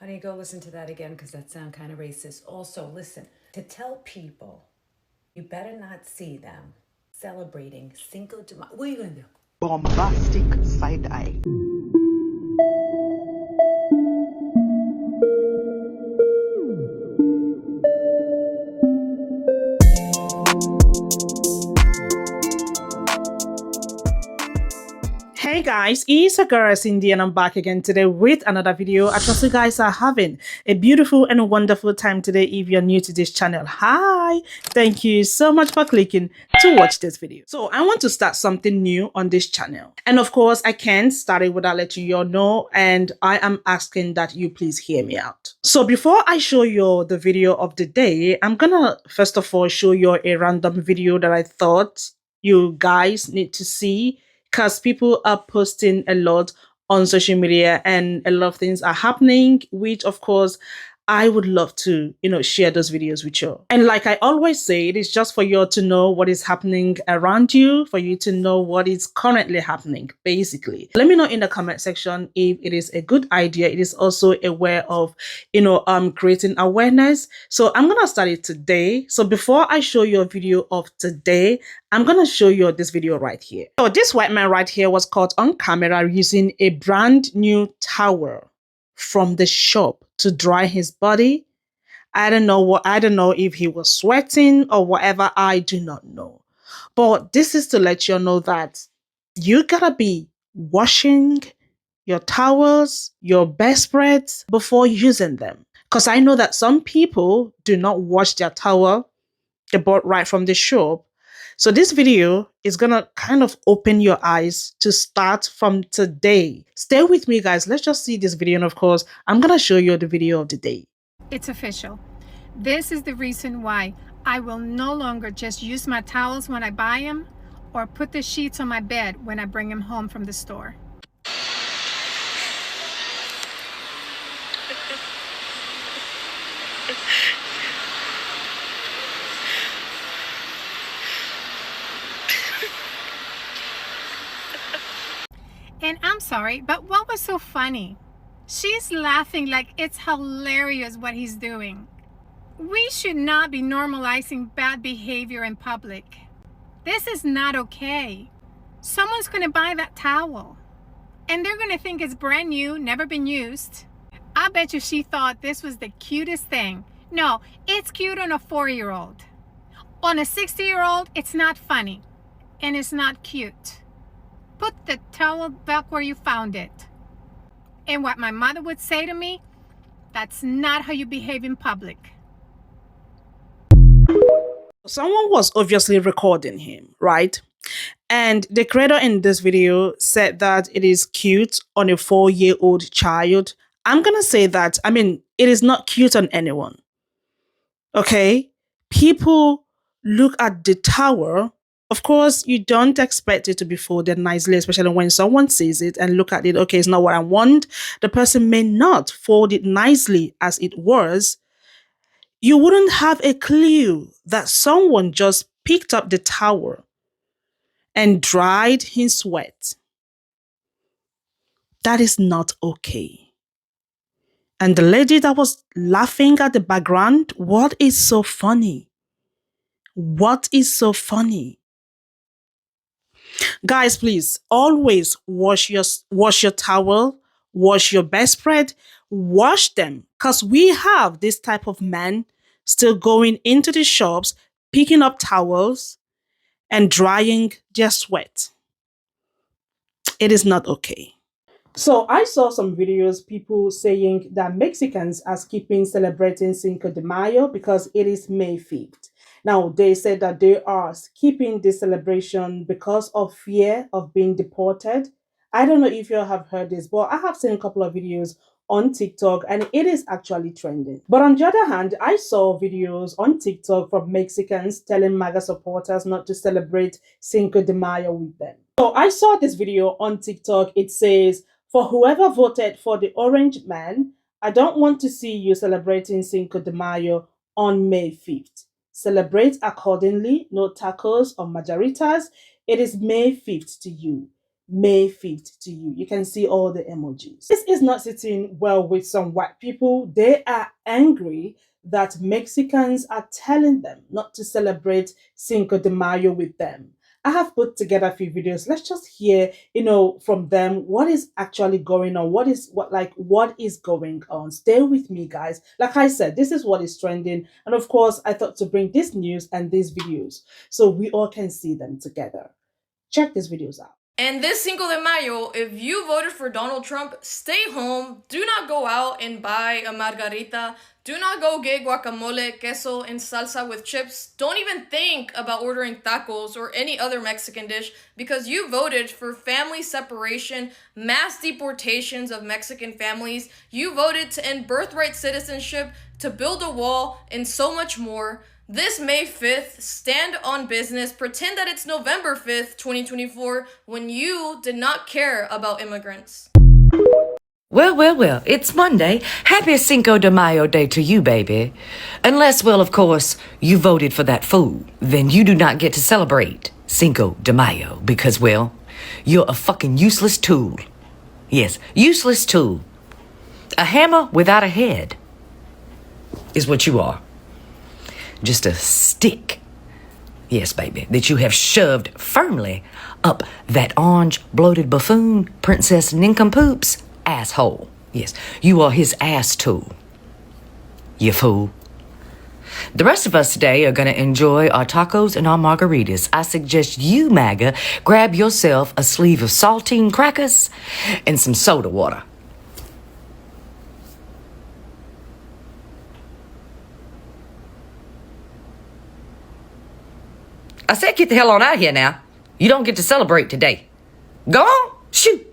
Honey, go listen to that again because that sounds kind of racist. Also, listen, to tell people you better not see them celebrating Cinco de Mayo. What are you going to do? Bombastic side eye. Hey guys, it's a girl Cindy and I'm back again today with another video. I trust you guys are having a beautiful and wonderful time today if you're new to this channel. Hi! Thank you so much for clicking to watch this video. So I want to start something new on this channel. And of course, I can't start it without letting you all know, and I am asking that you please hear me out. So before I show you the video of the day, I'm gonna first of all show you a random video that I thought you guys need to see, because people are posting a lot on social media and a lot of things are happening, which of course I would love to, share those videos with you. And like I always say, it is just for you to know what is happening around you, for you to know what is currently happening, basically. Let me know in the comment section if it is a good idea. It is also a way of, creating awareness. So I'm going to start it today. So before I show you a video of today, I'm going to show you this video right here. So this white man right here was caught on camera using a brand new towel from the shop to dry his body. I don't know if he was sweating or whatever. I do not know. But this is to let you know that you gotta be washing your towels, your bedspreads before using them. Because I know that some people do not wash their towel they bought right from the shop. So this video is gonna kind of open your eyes to start from today. Stay with me, guys. Let's just see this video, and of course, I'm gonna show you the video of the day. It's official. This is the reason why I will no longer just use my towels when I buy them or put the sheets on my bed when I bring them home from the store. And I'm sorry, but what was so funny? She's laughing like it's hilarious what he's doing. We should not be normalizing bad behavior in public. This is not okay. Someone's gonna buy that towel and they're gonna think it's brand new, never been used. I bet you she thought this was the cutest thing. No, it's cute on a 4-year-old. On a 60-year-old, it's not funny and it's not cute. Put the towel back where you found it. And what my mother would say to me, that's not how you behave in public. Someone was obviously recording him, right? And the creator in this video said that it is cute on a 4-year-old child. I'm gonna say that, it is not cute on anyone. Okay? People look at the towel. Of course, you don't expect it to be folded nicely, especially when someone sees it and look at it. Okay, it's not what I want. The person may not fold it nicely as it was. You wouldn't have a clue that someone just picked up the towel and dried his sweat. That is not okay. And the lady that was laughing at the background, what is so funny? What is so funny? Guys, please always wash your towel, wash your bedspread, wash them, because we have this type of men still going into the shops, picking up towels and drying their sweat. It is not okay. So I saw some videos, people saying that Mexicans are skipping celebrating Cinco de Mayo because it is May 5th. Now, they said that they are skipping this celebration because of fear of being deported. I don't know if you have heard this, but I have seen a couple of videos on TikTok and it is actually trending. But on the other hand, I saw videos on TikTok from Mexicans telling MAGA supporters not to celebrate Cinco de Mayo with them. So I saw this video on TikTok. It says, "For whoever voted for the orange man, I don't want to see you celebrating Cinco de Mayo on May 5th. Celebrate accordingly, no tacos or margaritas. It is May 5th to you. may fit to you. You can see all the emojis. This is not sitting well with some white people. They are angry that Mexicans are telling them not to celebrate Cinco de Mayo with them. I have put together a few videos. Let's just hear, from them what is actually going on. What is going on? Stay with me, guys. Like I said, this is what is trending. And of course, I thought to bring this news and these videos so we all can see them together. Check these videos out. And this Cinco de Mayo, if you voted for Donald Trump, stay home. Do not go out and buy a margarita. Do not go get guacamole, queso, and salsa with chips. Don't even think about ordering tacos or any other Mexican dish because you voted for family separation, mass deportations of Mexican families. You voted to end birthright citizenship, to build a wall, and so much more. This May 5th, stand on business, pretend that it's November 5th, 2024, when you did not care about immigrants. Well, it's Monday. Happy Cinco de Mayo Day to you, baby. Unless, well, of course, you voted for that fool. Then you do not get to celebrate Cinco de Mayo because, well, you're a fucking useless tool. Yes, useless tool. A hammer without a head is what you are. Just a stick. Yes, baby, that you have shoved firmly up that orange bloated buffoon, Princess Nincompoop's asshole. Yes, you are his ass tool. You fool. The rest of us today are going to enjoy our tacos and our margaritas. I suggest you, MAGA, grab yourself a sleeve of saltine crackers and some soda water. I said get the hell on out of here now. You don't get to celebrate today. Go on. Shoot.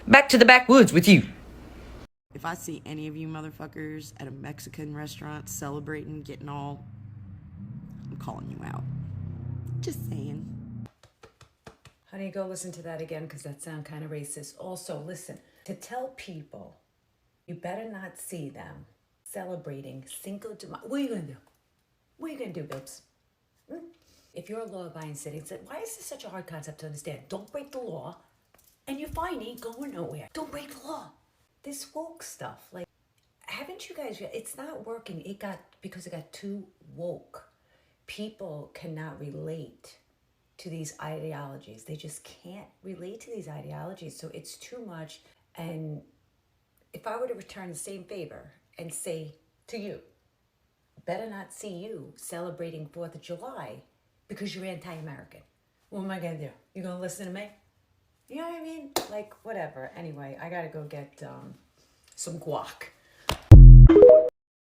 Back to the backwoods with you. If I see any of you motherfuckers at a Mexican restaurant celebrating, getting all, I'm calling you out. Just saying. Honey, go listen to that again because that sounds kind of racist. Also, listen, to tell people you better not see them celebrating Cinco de Mayo. What are you going to do? What are you going to do, babes? If you're a law-abiding citizen, why is this such a hard concept to understand? Don't break the law, and your fine ain't going nowhere. Don't break the law. This woke stuff, like, haven't you guys, it's not working. Because it got too woke. People cannot relate to these ideologies. They just can't relate to these ideologies. So it's too much. And if I were to return the same favor and say to you, better not see you celebrating 4th of July because you're anti-American. What am I going to do? You going to listen to me? You know what I mean? Like, whatever. Anyway, I got to go get some guac.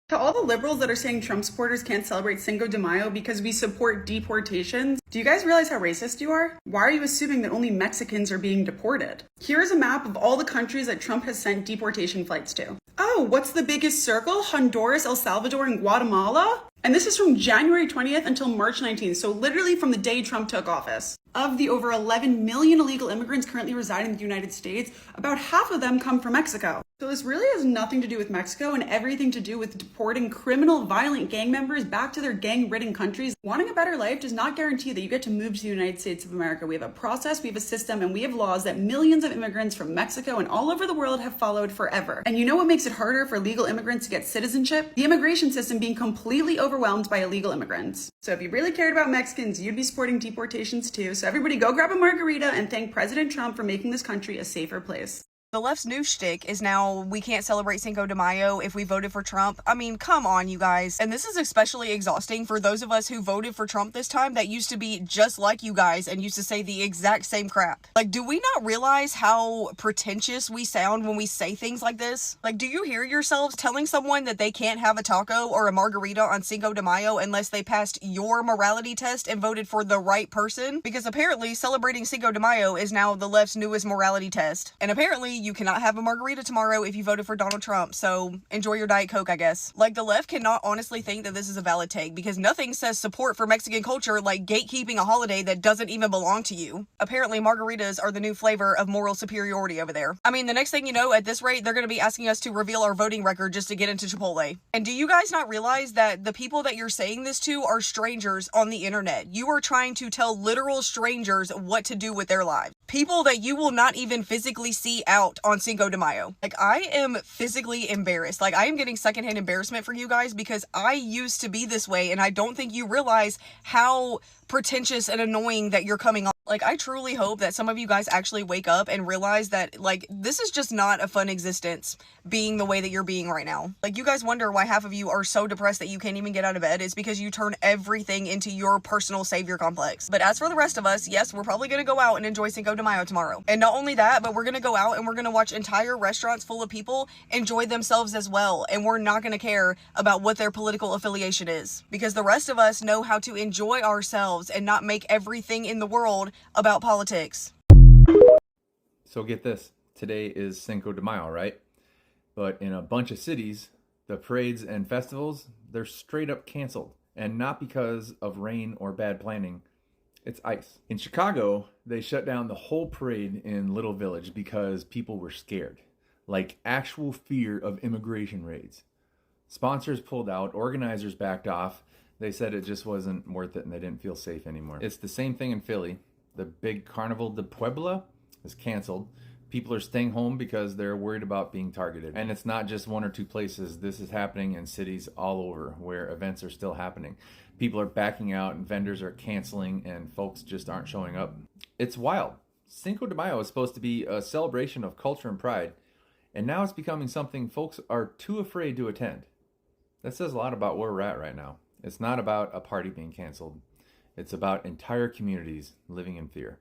To all the liberals that are saying Trump supporters can't celebrate Cinco de Mayo because we support deportations, do you guys realize how racist you are? Why are you assuming that only Mexicans are being deported? Here's a map of all the countries that Trump has sent deportation flights to. Oh, what's the biggest circle? Honduras, El Salvador, and Guatemala? And this is from January 20th until March 19th, so literally from the day Trump took office. Of the over 11 million illegal immigrants currently residing in the United States, about half of them come from Mexico. So this really has nothing to do with Mexico and everything to do with deporting criminal, violent gang members back to their gang-ridden countries. Wanting a better life does not guarantee that you get to move to the United States of America. We have a process, we have a system, and we have laws that millions of immigrants from Mexico and all over the world have followed forever. And you know what makes it harder for legal immigrants to get citizenship? The immigration system being completely overwhelmed by illegal immigrants. So if you really cared about Mexicans, you'd be supporting deportations too. So everybody go grab a margarita and thank President Trump for making this country a safer place. The left's new shtick is now we can't celebrate Cinco de Mayo if we voted for Trump. I mean, come on, you guys. And this is especially exhausting for those of us who voted for Trump this time that used to be just like you guys and used to say the exact same crap. Like, do we not realize how pretentious we sound when we say things like this? Like, do you hear yourselves telling someone that they can't have a taco or a margarita on Cinco de Mayo unless they passed your morality test and voted for the right person? Because apparently celebrating Cinco de Mayo is now the left's newest morality test. And apparently you cannot have a margarita tomorrow if you voted for Donald Trump, so enjoy your Diet Coke, I guess. Like, the left cannot honestly think that this is a valid take, because nothing says support for Mexican culture like gatekeeping a holiday that doesn't even belong to you. Apparently, margaritas are the new flavor of moral superiority over there. I mean, the next thing you know, at this rate, they're going to be asking us to reveal our voting record just to get into Chipotle. And do you guys not realize that the people that you're saying this to are strangers on the internet? You are trying to tell literal strangers what to do with their lives. People that you will not even physically see out on Cinco de Mayo. Like, I am physically embarrassed. Like, I am getting secondhand embarrassment for you guys because I used to be this way, and I don't think you realize how pretentious and annoying that you're coming on. Like, I truly hope that some of you guys actually wake up and realize that, like, this is just not a fun existence being the way that you're being right now. Like, you guys wonder why half of you are so depressed that you can't even get out of bed. It's because you turn everything into your personal savior complex. But as for the rest of us, yes, we're probably gonna go out and enjoy Cinco de Mayo tomorrow. And not only that, but we're gonna go out and we're gonna watch entire restaurants full of people enjoy themselves as well. And we're not gonna care about what their political affiliation is, because the rest of us know how to enjoy ourselves and not make everything in the world about politics. So get this, today is Cinco de Mayo, right? But in a bunch of cities, the parades and festivals, they're straight up canceled. And not because of rain or bad planning, it's ice. In Chicago, they shut down the whole parade in Little Village because people were scared. Like actual fear of immigration raids. Sponsors pulled out, organizers backed off. They said it just wasn't worth it and they didn't feel safe anymore. It's the same thing in Philly. The big Carnival de Puebla is canceled. People are staying home because they're worried about being targeted. And it's not just one or two places. This is happening in cities all over where events are still happening. People are backing out and vendors are canceling and folks just aren't showing up. It's wild. Cinco de Mayo is supposed to be a celebration of culture and pride. And now it's becoming something folks are too afraid to attend. That says a lot about where we're at right now. It's not about a party being canceled. It's about entire communities living in fear.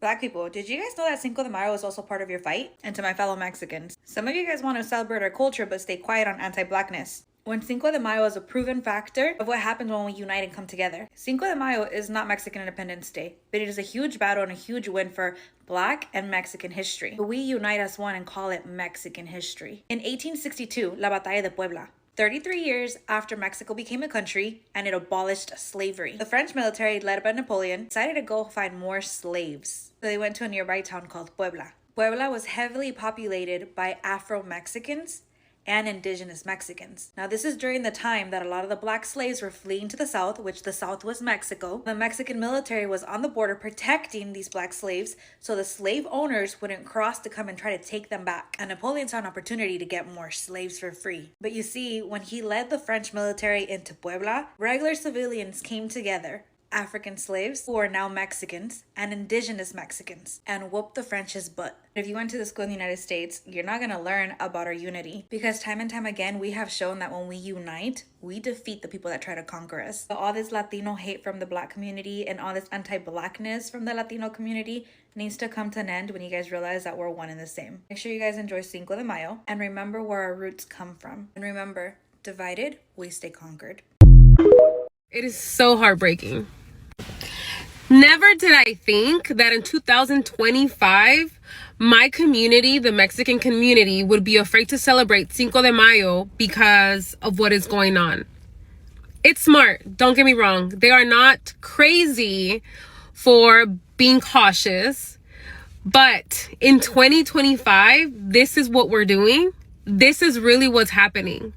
Black people, did you guys know that Cinco de Mayo is also part of your fight? And to my fellow Mexicans, some of you guys want to celebrate our culture but stay quiet on anti-blackness. When Cinco de Mayo is a proven factor of what happens when we unite and come together. Cinco de Mayo is not Mexican Independence Day, but it is a huge battle and a huge win for Black and Mexican history. But we unite as one and call it Mexican history. In 1862, La Batalla de Puebla, 33 years after Mexico became a country and it abolished slavery, the French military, led by Napoleon, decided to go find more slaves. So they went to a nearby town called Puebla. Puebla was heavily populated by Afro-Mexicans and indigenous Mexicans. Now, this is during the time that a lot of the black slaves were fleeing to the south, which the south was Mexico. The Mexican military was on the border protecting these black slaves so the slave owners wouldn't cross to come and try to take them back. And Napoleon saw an opportunity to get more slaves for free. But you see, when he led the French military into Puebla, regular civilians came together, African slaves who are now Mexicans and indigenous Mexicans, and whooped the French's butt. If you went to the school in the United States, you're not going to learn about our unity, because time and time again we have shown that when we unite, we defeat the people that try to conquer us. All this Latino hate from the Black community and all this anti-Blackness from the Latino community needs to come to an end when you guys realize that we're one and the same. Make sure you guys enjoy Cinco de Mayo and remember where our roots come from. And remember, divided, we stay conquered. It is so heartbreaking. Never did I think that in 2025, my community, the Mexican community, would be afraid to celebrate Cinco de Mayo because of what is going on. It's smart, don't get me wrong. They are not crazy for being cautious. But in 2025, this is what we're doing. This is really what's happening.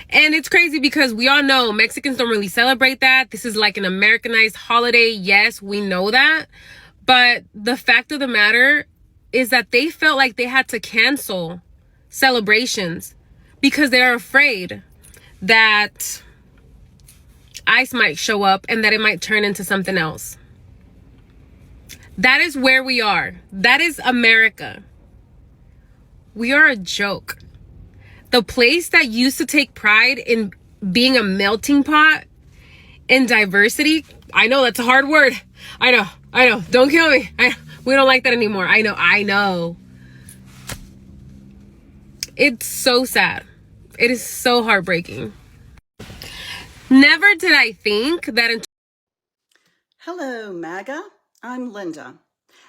And it's crazy because we all know Mexicans don't really celebrate that. This is like an Americanized holiday. Yes, we know that. But the fact of the matter is that they felt like they had to cancel celebrations because they're afraid that ICE might show up and that it might turn into something else. That is where we are. That is America. We are a joke. The place that used to take pride in being a melting pot in diversity. I know that's a hard word. I know. Don't kill me. We don't like that anymore. I know. It's so sad. It is so heartbreaking. Never did I think that in... Hello, MAGA. I'm Linda.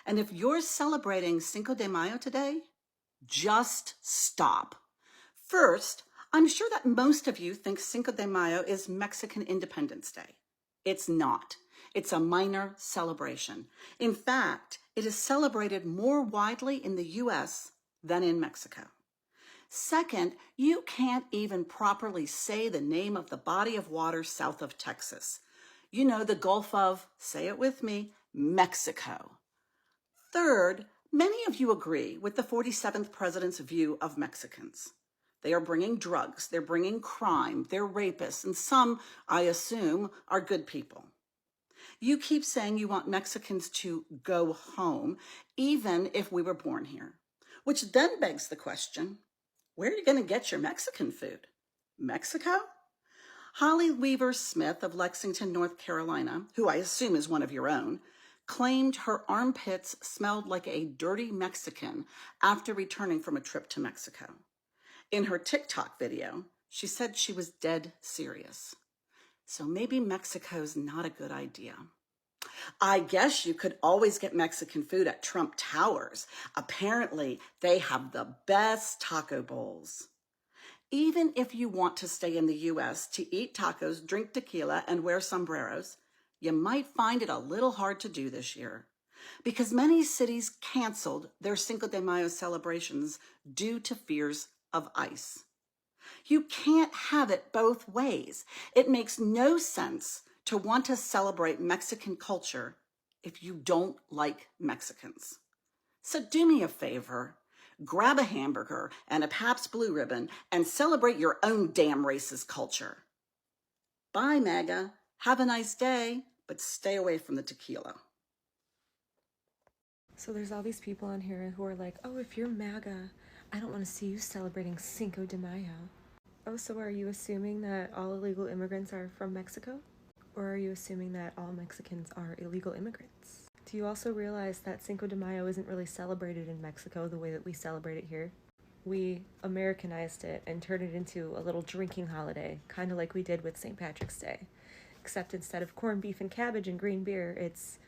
And if you're celebrating Cinco de Mayo today, just stop. First, I'm sure that most of you think Cinco de Mayo is Mexican Independence Day. It's not. It's a minor celebration. In fact, it is celebrated more widely in the U.S. than in Mexico. Second, you can't even properly say the name of the body of water south of Texas. You know, the Gulf of, say it with me, Mexico. Third, many of you agree with the 47th president's view of Mexicans. They are bringing drugs, they're bringing crime, they're rapists, and some, I assume, are good people. You keep saying you want Mexicans to go home, even if we were born here, which then begs the question, where are you going to get your Mexican food? Mexico? Holly Weaver Smith of Lexington, North Carolina, who I assume is one of your own, claimed her armpits smelled like a dirty Mexican after returning from a trip to Mexico. In her TikTok video, she said she was dead serious. So maybe Mexico's not a good idea. I guess you could always get Mexican food at Trump Towers. Apparently, they have the best taco bowls. Even if you want to stay in the U.S. to eat tacos, drink tequila, and wear sombreros, you might find it a little hard to do this year because many cities canceled their Cinco de Mayo celebrations due to fears of ICE. You can't have it both ways. It makes no sense to want to celebrate Mexican culture if you don't like Mexicans. So do me a favor, grab a hamburger and a Pabst Blue Ribbon and celebrate your own damn racist culture. Bye, MAGA. Have a nice day, but stay away from the tequila. So there's all these people on here who are like, oh, if you're MAGA, I don't want to see you celebrating Cinco de Mayo. Oh, so are you assuming that all illegal immigrants are from Mexico? Or are you assuming that all Mexicans are illegal immigrants? Do you also realize that Cinco de Mayo isn't really celebrated in Mexico the way that we celebrate it here? We Americanized it and turned it into a little drinking holiday, kind of like we did with St. Patrick's Day. Except instead of corned beef and cabbage and green beer, it's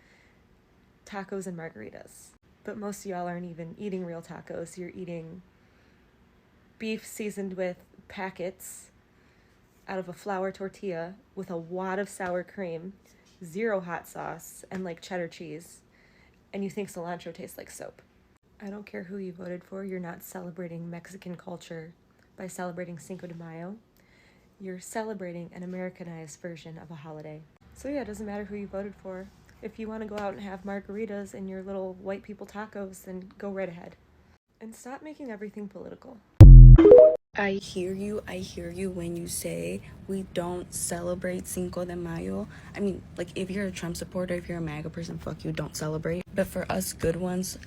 tacos and margaritas. But most of y'all aren't even eating real tacos. You're eating beef seasoned with packets out of a flour tortilla with a wad of sour cream, 0 hot sauce, and like cheddar cheese, and you think cilantro tastes like soap. I don't care who you voted for, you're not celebrating Mexican culture by celebrating Cinco de Mayo. You're celebrating an Americanized version of a holiday. So yeah, it doesn't matter who you voted for. If you want to go out and have margaritas and your little white people tacos, then go right ahead. And stop making everything political. I hear you when you say we don't celebrate Cinco de Mayo. I mean, like, if you're a Trump supporter, if you're a MAGA person, fuck you, don't celebrate. But for us good ones,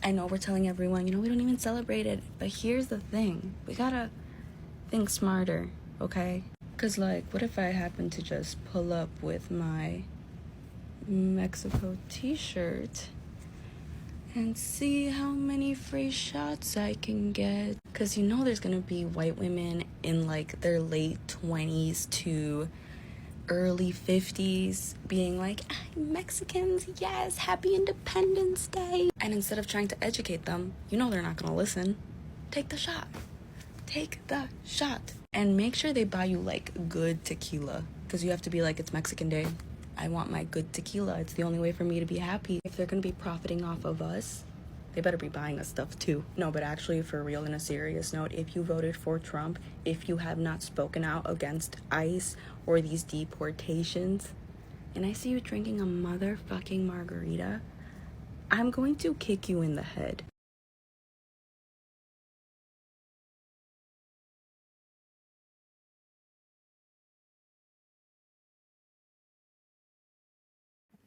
I know we're telling everyone, we don't even celebrate it. But here's the thing. We gotta think smarter, okay? Because, like, what if I happen to just pull up with my Mexico t-shirt and see how many free shots I can get? Because there's gonna be white women in like their late 20s to early 50s being like, Mexicans, yes, happy Independence Day. And instead of trying to educate them, they're not gonna listen. Take the shot. Take the shot. And make sure they buy you like good tequila, because you have to be like, it's Mexican Day. I want my good tequila. It's the only way for me to be happy. If they're gonna be profiting off of us, they better be buying us stuff too. No, but actually, for real, in a serious note, if you voted for Trump, if you have not spoken out against ICE or these deportations, and I see you drinking a motherfucking margarita, I'm going to kick you in the head.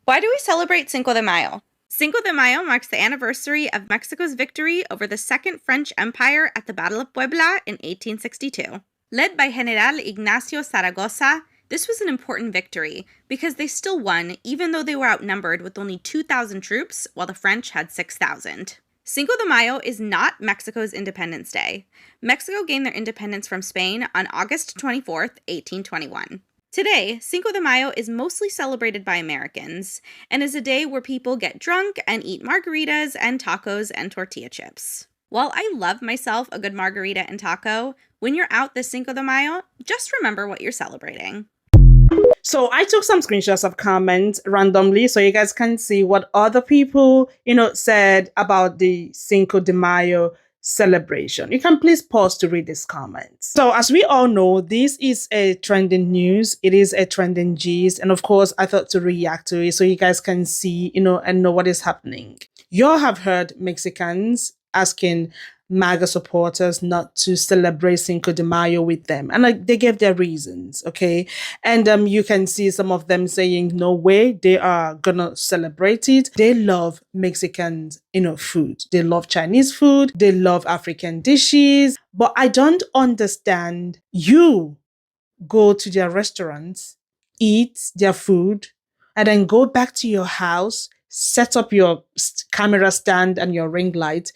Why do we celebrate Cinco de Mayo? Cinco de Mayo marks the anniversary of Mexico's victory over the Second French Empire at the Battle of Puebla in 1862. Led by General Ignacio Zaragoza, this was an important victory because they still won even though they were outnumbered with only 2,000 troops while the French had 6,000. Cinco de Mayo is not Mexico's Independence Day. Mexico gained their independence from Spain on August 24th, 1821. Today, Cinco de Mayo is mostly celebrated by Americans and is a day where people get drunk and eat margaritas and tacos and tortilla chips. While I love myself a good margarita and taco, when you're out this Cinco de Mayo, just remember what you're celebrating. So I took some screenshots of comments randomly so you guys can see what other people, said about the Cinco de Mayo celebration. You can please pause to read these comments. So as we all know, this is a trending news. It is a trending gist. And of course, I thought to react to it so you guys can see, and know what is happening. You all have heard Mexicans asking MAGA supporters not to celebrate Cinco de Mayo with them. And they gave their reasons, okay? And you can see some of them saying, no way, they are gonna celebrate it. They love Mexican, food. They love Chinese food. They love African dishes. But I don't understand. You go to their restaurants, eat their food, and then go back to your house, set up your camera stand and your ring light,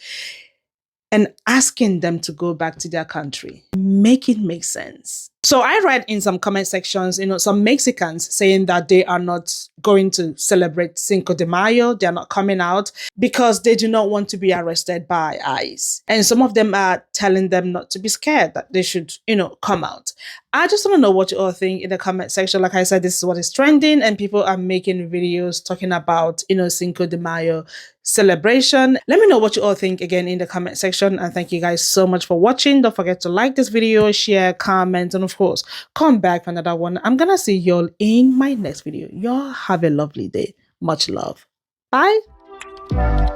and asking them to go back to their country. Make it make sense. So I read in some comment sections, some Mexicans saying that they are not going to celebrate Cinco de Mayo. They're not coming out because they do not want to be arrested by ICE. And some of them are telling them not to be scared, that they should, come out. I just want to know what you all think in the comment section. Like I said, this is what is trending and people are making videos talking about, Cinco de Mayo celebration. Let me know what you all think again in the comment section. And thank you guys so much for watching. Don't forget to like this video, share, comment, and of course, come back for another one. I'm gonna see y'all in my next video. Y'all have a lovely day. Much love. Bye.